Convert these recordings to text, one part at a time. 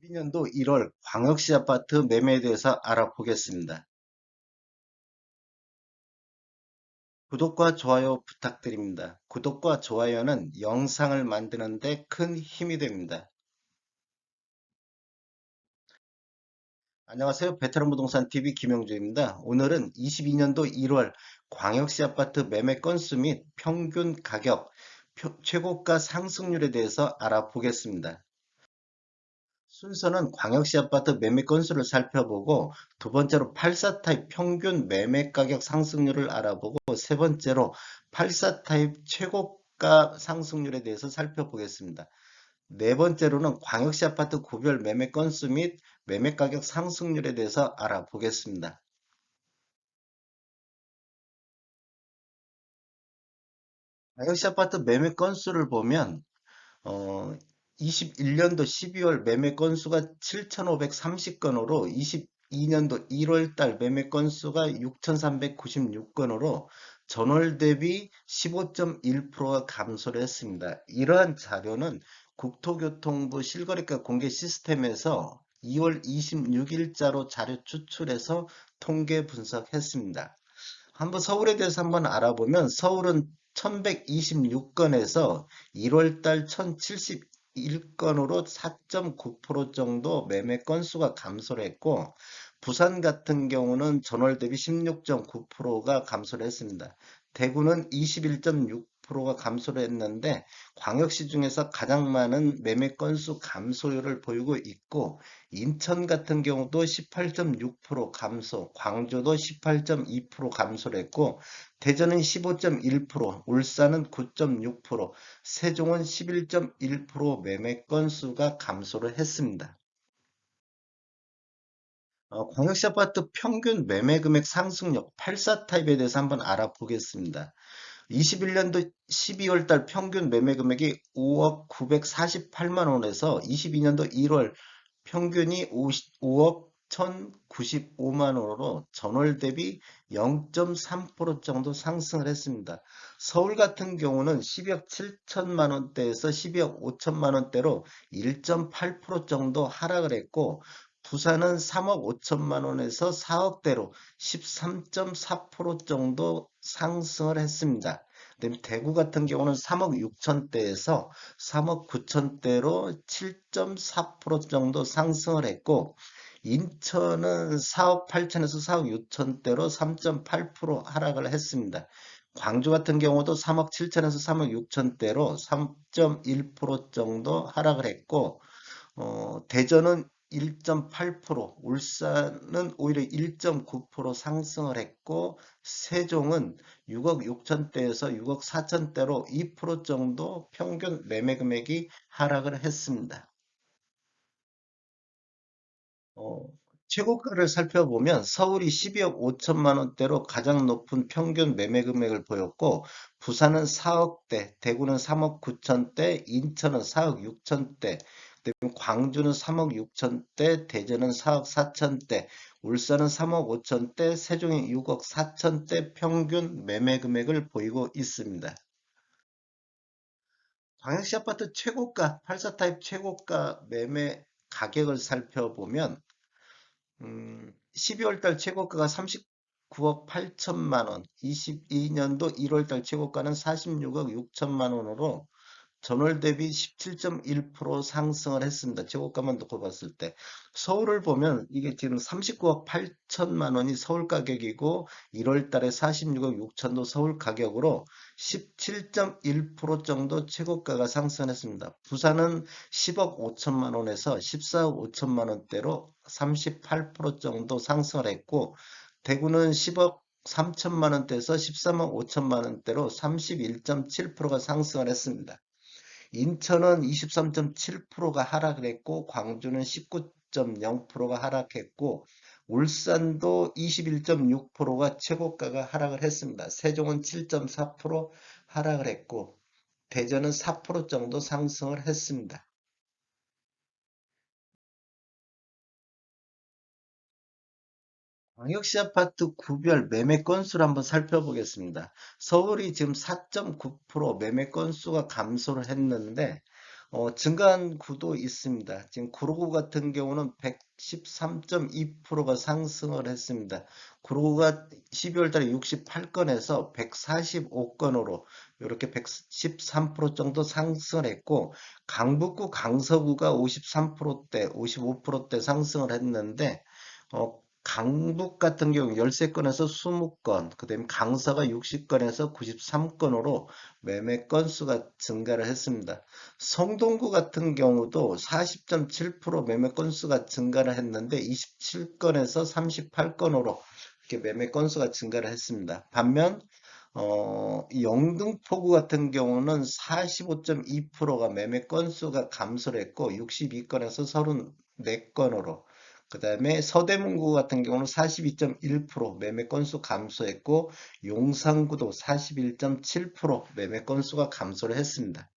2022년도 1월 광역시 아파트 매매에 대해서 알아보겠습니다. 구독과 좋아요 부탁드립니다. 구독과 좋아요는 영상을 만드는 데 큰 힘이 됩니다. 안녕하세요. 베테랑 부동산 TV 김영주입니다. 오늘은 22년도 1월 광역시 아파트 매매 건수 및 평균 가격, 최고가 상승률에 대해서 알아보겠습니다. 순서는 광역시 아파트 매매 건수를 살펴보고 두 번째로 84 타입 평균 매매 가격 상승률을 알아보고 세 번째로 84 타입 최고가 상승률에 대해서 살펴보겠습니다. 네 번째로는 광역시 아파트 구별 매매 건수 및 매매 가격 상승률에 대해서 알아보겠습니다. 광역시 아파트 매매 건수를 보면 21년도 12월 매매 건수가 7,530건으로 22년도 1월 달 매매 건수가 6,396건으로 전월 대비 15.1%가 감소를 했습니다. 이러한 자료는 국토교통부 실거래가 공개 시스템에서 2월 26일자로 자료 추출해서 통계 분석했습니다. 한번 서울에 대해서 한번 알아보면 서울은 1126건에서 1월달 1071건으로 4.9% 정도 매매 건수가 감소를 했고 부산 같은 경우는 전월 대비 16.9%가 감소를 했습니다. 대구는 21.6%가 감소를 했는데 광역시 중에서 가장 많은 매매 건수 감소율을 보이고 있고 인천 같은 경우도 18.6% 감소, 광주도 18.2% 감소를 했고 대전은 15.1%, 울산은 9.6%, 세종은 11.1% 매매 건수가 감소를 했습니다. 광역시 아파트 평균 매매 금액 상승력 84 타입에 대해서 한번 알아보겠습니다. 21년도 12월 달 평균 매매 금액이 5억 948만 원에서 22년도 1월 평균이 5억 1,095만 원으로 전월 대비 0.3% 정도 상승을 했습니다. 서울 같은 경우는 12억 7천만 원대에서 12억 5천만 원대로 1.8% 정도 하락을 했고 부산은 3억 5천만 원에서 4억대로 13.4% 정도 상승을 했습니다. 그다음에 대구 같은 경우는 3억 6천대에서 3억 9천대로 7.4% 정도 상승을 했고 인천은 4억 8천에서 4억 6천대로 3.8% 하락을 했습니다. 광주 같은 경우도 3억 7천에서 3억 6천대로 3.1% 정도 하락을 했고 대전은 1.8%, 울산은 오히려 1.9% 상승을 했고, 세종은 6억 6천대에서 6억 4천대로 2% 정도 평균 매매 금액이 하락을 했습니다. 어, 최고가를 살펴보면 서울이 12억 5천만 원대로 가장 높은 평균 매매 금액을 보였고, 부산은 4억대, 대구는 3억 9천대, 인천은 4억 6천대, 그리고 광주는 3억 6천대, 대전은 4억 4천대, 울산은 3억 5천대, 세종이 6억 4천대 평균 매매 금액을 보이고 있습니다. 광역시 아파트 최고가, 84 타입 최고가 매매 가격을 살펴보면 12월 달 최고가가 39억 8천만 원, 22년도 1월 달 최고가는 46억 6천만 원으로 전월 대비 17.1% 상승을 했습니다. 최고가만 놓고 봤을 때. 서울을 보면 이게 지금 39억 8천만 원이 서울 가격이고 1월 달에 46억 6천도 서울 가격으로 17.1% 정도 최고가가 상승했습니다. 부산은 10억 5천만 원에서 14억 5천만 원대로 38% 정도 상승을 했고 대구는 10억 3천만 원대에서 13억 5천만 원대로 31.7%가 상승을 했습니다. 인천은 23.7%가 하락을 했고 광주는 19.0%가 하락했고 울산도 21.6%가 최고가가 하락을 했습니다. 세종은 7.4% 하락을 했고 대전은 4% 정도 상승을 했습니다. 광역시 아파트 구별 매매 건수를 한번 살펴보겠습니다. 서울이 지금 4.9% 매매 건수가 감소를 했는데 증가한 구도 있습니다. 지금 구로구 같은 경우는 113.2%가 상승을 했습니다. 구로구가 12월 달에 68건에서 145건으로 이렇게 113% 정도 상승을 했고, 강북구, 강서구가 53%대, 55%대 상승을 했는데, 강북 같은 경우 13건에서 20건, 그다음에 강서가 60건에서 93건으로 매매 건수가 증가를 했습니다. 성동구 같은 경우도 40.7% 매매 건수가 증가를 했는데 27건에서 38건으로 이렇게 매매 건수가 증가를 했습니다. 반면 영등포구 같은 경우는 45.2%가 매매 건수가 감소를 했고 62건에서 34건으로, 그 다음에 서대문구 같은 경우는 42.1% 매매 건수 감소했고 용산구도 41.7% 매매 건수가 감소를 했습니다.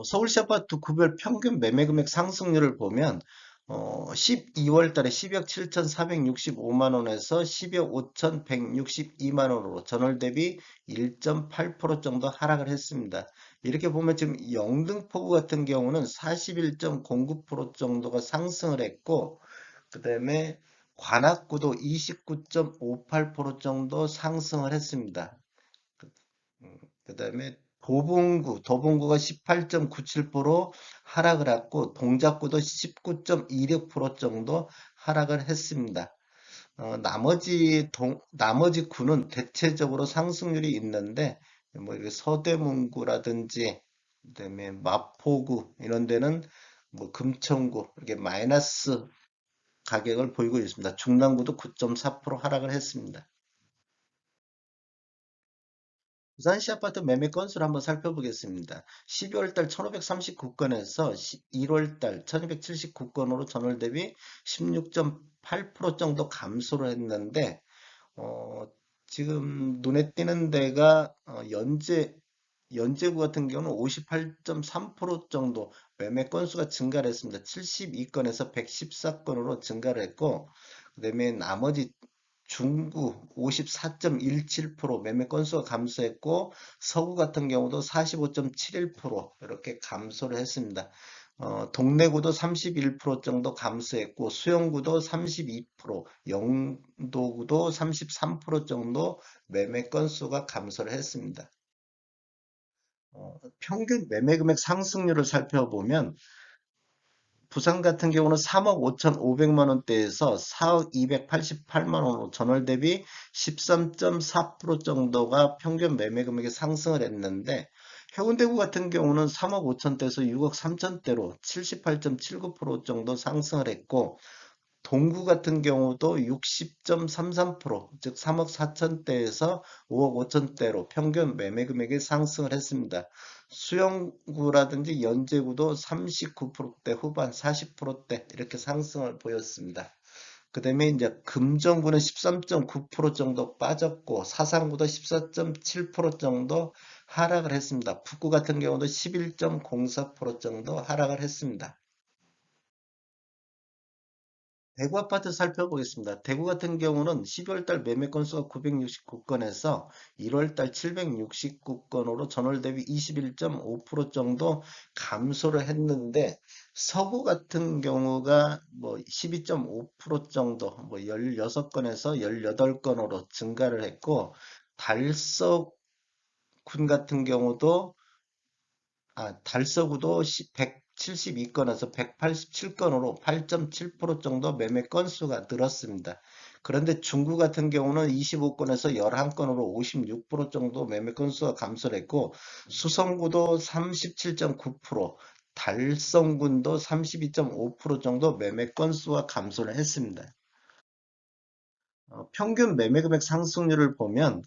서울시 아파트 구별 평균 매매 금액 상승률을 보면 12월 달에 10억 7,465만 원에서 10억 5,162만 원으로 전월 대비 1.8% 정도 하락을 했습니다. 이렇게 보면 지금 영등포구 같은 경우는 41.09% 정도가 상승을 했고, 그다음에 관악구도 29.58% 정도 상승을 했습니다. 그다음에 도봉구가 18.97% 하락을 했고 동작구도 19.26% 정도 하락을 했습니다. 나머지 구는 대체적으로 상승률이 있는데 뭐 이렇게 서대문구라든지 그다음에 마포구 이런 데는 뭐 금천구 이렇게 마이너스 가격을 보이고 있습니다. 중랑구도 9.4% 하락을 했습니다. 부산시 아파트 매매 건수를 한번 살펴보겠습니다. 12월 달 1539건에서 1월 달 1279건으로 전월 대비 16.8% 정도 감소를 했는데, 어, 지금 눈에 띄는 데가 연제구 같은 경우는 58.3% 정도 매매 건수가 증가를 했습니다. 72건에서 114건으로 증가를 했고, 그다음에 나머지 중구 54.17% 매매 건수가 감소했고 서구 같은 경우도 45.71% 이렇게 감소를 했습니다. 동래구도 31% 정도 감소했고 수영구도 32%, 영도구도 33% 정도 매매 건수가 감소를 했습니다. 평균 매매 금액 상승률을 살펴보면 부산 같은 경우는 3억 5,500만 원대에서 4억 288만 원으로 전월 대비 13.4% 정도가 평균 매매 금액이 상승을 했는데, 해운대구 같은 경우는 3억 5천대에서 6억 3천대로 78.79% 정도 상승을 했고, 동구 같은 경우도 60.33%, 즉 3억 4천대에서 5억 5천대로 평균 매매 금액이 상승을 했습니다. 수영구라든지 연제구도 39%대 후반, 40%대 이렇게 상승을 보였습니다. 그 다음에 이제 금정구는 13.9% 정도 빠졌고 사상구도 14.7% 정도 하락을 했습니다. 북구 같은 경우도 11.04% 정도 하락을 했습니다. 대구 아파트 살펴보겠습니다. 대구 같은 경우는 12월 달 매매 건수가 969건에서 1월 달 769건으로 전월 대비 21.5% 정도 감소를 했는데 서구 같은 경우가 뭐 12.5% 정도 뭐 16건에서 18건으로 증가를 했고 달서군 같은 경우도 달서구도 172건에서 187건으로 8.7% 정도 매매 건수가 늘었습니다. 그런데 중구 같은 경우는 25건에서 11건으로 56% 정도 매매 건수가 감소를 했고 수성구도 37.9%, 달성군도 32.5% 정도 매매 건수가 감소를 했습니다. 평균 매매 금액 상승률을 보면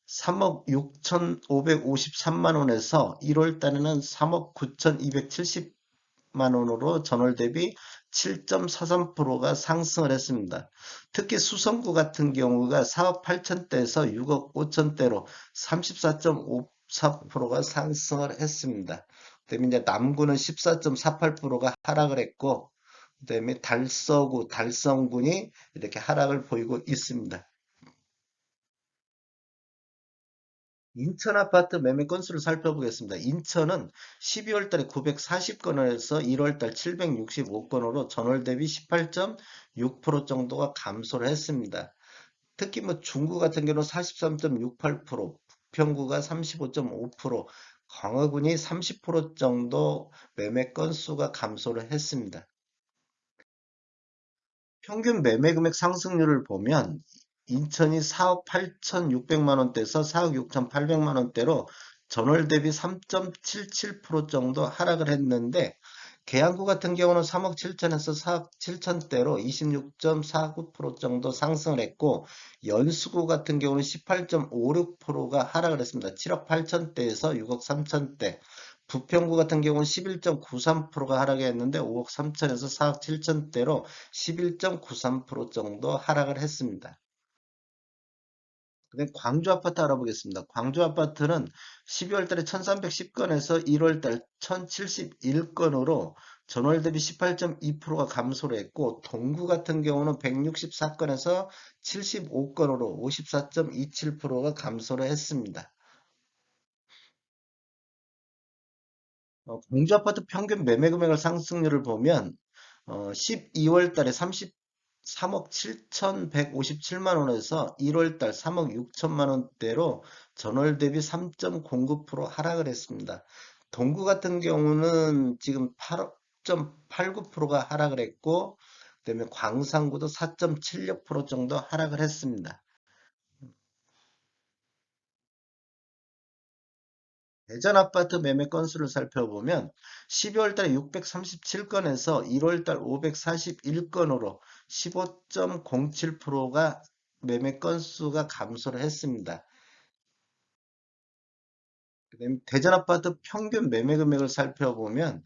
3억 6,553만 원에서 1월 달에는 3억 9,270만 원으로 전월 대비 7.43%가 상승을 했습니다. 특히 수성구 같은 경우가 4억 8천대에서 6억 5천대로 34.54%가 상승을 했습니다. 그다음에 이제 남구는 14.48%가 하락을 했고, 그다음에 달서구, 달성군이 이렇게 하락을 보이고 있습니다. 인천 아파트 매매 건수를 살펴보겠습니다. 인천은 12월 달에 940건에서 1월 달 765건으로 전월 대비 18.6% 정도가 감소를 했습니다. 특히 뭐 중구 같은 경우는 43.68%, 부평구가 35.5%, 광화군이 30% 정도 매매 건수가 감소를 했습니다. 평균 매매 금액 상승률을 보면 인천이 4억 8,600만 원대에서 4억 6,800만 원대로 전월 대비 3.77% 정도 하락을 했는데 계양구 같은 경우는 3억 7천에서 4억 7천대로 26.49% 정도 상승을 했고 연수구 같은 경우는 18.56%가 하락을 했습니다. 7억 8천대에서 6억 3천대. 부평구 같은 경우는 11.93%가 하락했는데 5억 3천에서 4억 7천대로 11.93% 정도 하락을 했습니다. 그다음 광주 아파트 알아보겠습니다. 광주 아파트는 12월 달에 1310건에서 1월 달 1071건으로 전월 대비 18.2%가 감소를 했고 동구 같은 경우는 164건에서 75건으로 54.27%가 감소를 했습니다. 공주 아파트 평균 매매 금액을 상승률을 보면 12월 달에 33억 7,157만 원에서 1월 달 3억 6천만 원대로 전월 대비 3.09% 하락을 했습니다. 동구 같은 경우는 지금 8.89%가 하락을 했고, 그다음에 광산구도 4.76% 정도 하락을 했습니다. 대전 아파트 매매 건수를 살펴보면 12월 달에 637건에서 1월 달 541건으로 15.07%가 매매 건수가 감소를 했습니다. 그다음에 대전 아파트 평균 매매 금액을 살펴보면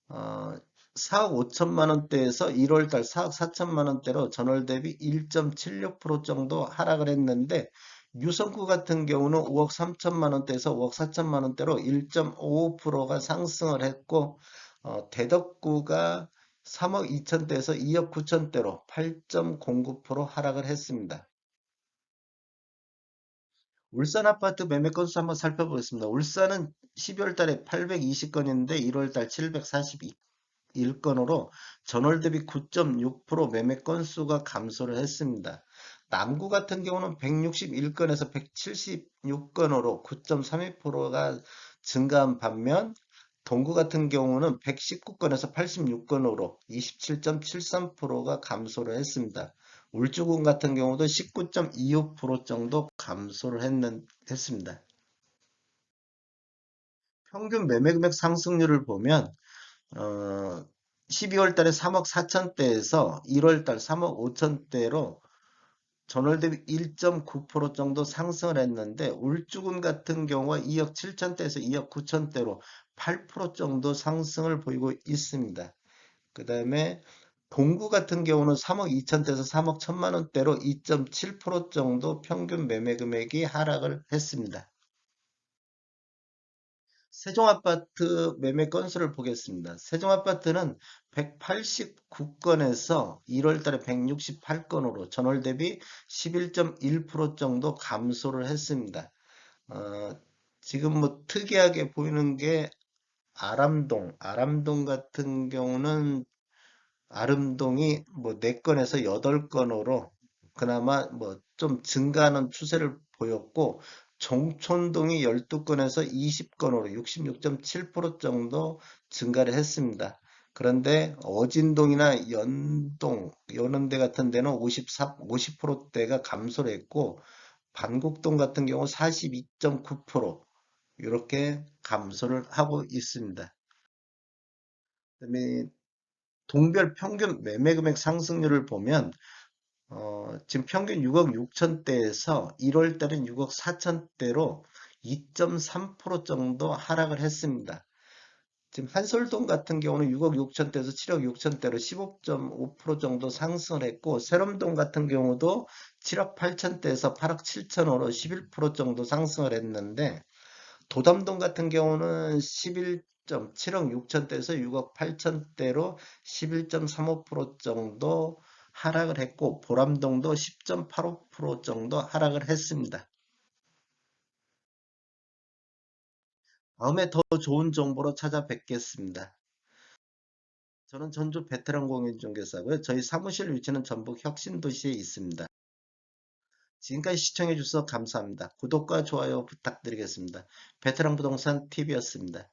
어, 4억 5천만 원대에서 1월 달 4억 4천만 원대로 전월 대비 1.76% 정도 하락을 했는데 유성구 같은 경우는 5억 3천만 원대에서 5억 4천만 원대로 1.55%가 상승을 했고 대덕구가 3억 2천대에서 2억 9천대로 8.09% 하락을 했습니다. 울산 아파트 매매 건수 한번 살펴보겠습니다. 울산은 12월 달에 820건인데 1월 달 742건으로 전월 대비 9.6% 매매 건수가 감소를 했습니다. 남구 같은 경우는 161건에서 176건으로 9.32%가 증가한 반면 동구 같은 경우는 119건에서 86건으로 27.73%가 감소를 했습니다. 울주군 같은 경우도 19.25% 정도 감소를 했습니다. 평균 매매 금액 상승률을 보면 12월 달에 3억 4천대에서 1월 달 3억 5천대로 전월 대비 1.9% 정도 상승을 했는데 울주군 같은 경우가 2억 7천대에서 2억 9천대로 8% 정도 상승을 보이고 있습니다. 그 다음에 동구 같은 경우는 3억 2천대에서 3억 1천만 원대로 2.7% 정도 평균 매매 금액이 하락을 했습니다. 세종아파트 매매 건수를 보겠습니다. 세종아파트는 189건에서 1월 달에 168건으로 전월 대비 11.1% 정도 감소를 했습니다. 어, 지금 뭐 특이하게 보이는 게 아람동 같은 경우는 아름동이 뭐 4건에서 8건으로 그나마 뭐 좀 증가하는 추세를 보였고 정촌동이 12건에서 20건으로 66.7% 정도 증가를 했습니다. 그런데 어진동이나 연동, 연원대 같은 데는 50%대가 감소를 했고 반곡동 같은 경우 42.9% 이렇게 감소를 하고 있습니다. 그다음에 동별 평균 매매 금액 상승률을 보면 지금 평균 6억 6천대에서 1월 달엔 6억 4천대로 2.3% 정도 하락을 했습니다. 지금 한솔동 같은 경우는 6억 6천대에서 7억 6천대로 15.5% 정도 상승을 했고 세롬동 같은 경우도 7억 8천대에서 8억 7천으로 11% 정도 상승을 했는데 도담동 같은 경우는 11.7억 6천대에서 6억 8천대로 11.35% 정도 하락을 했고 보람동도 10.85% 정도 하락을 했습니다. 다음에 더 좋은 정보로 찾아뵙겠습니다. 저는 전주 베테랑 공인중개사고요. 저희 사무실 위치는 전북 혁신도시에 있습니다. 지금까지 시청해 주셔서 감사합니다. 구독과 좋아요 부탁드리겠습니다. 베테랑 부동산 TV였습니다.